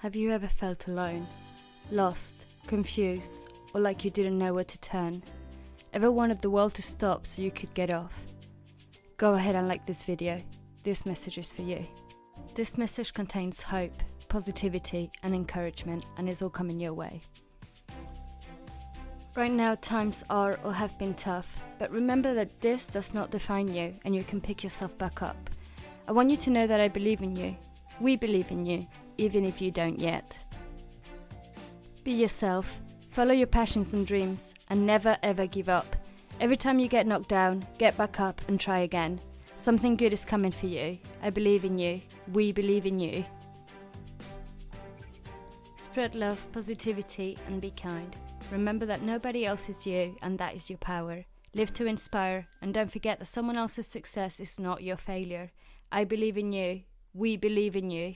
Have you ever felt alone, lost, confused, or like you didn't know where to turn? Ever wanted the world to stop so you could get off? Go ahead and like this video. This message is for you. This message contains hope, positivity and encouragement, and is all coming your way. Right now times are or have been tough, but remember that this does not define you and you can pick yourself back up. I want you to know that I believe in you. We believe in you, even if you don't yet. Be yourself, follow your passions and dreams, and never ever give up. Every time you get knocked down, get back up and try again. Something good is coming for you. I believe in you. We believe in you. Spread love, positivity, and be kind. Remember that nobody else is you, and that is your power. Live to inspire, and don't forget that someone else's success is not your failure. I believe in you. We believe in you.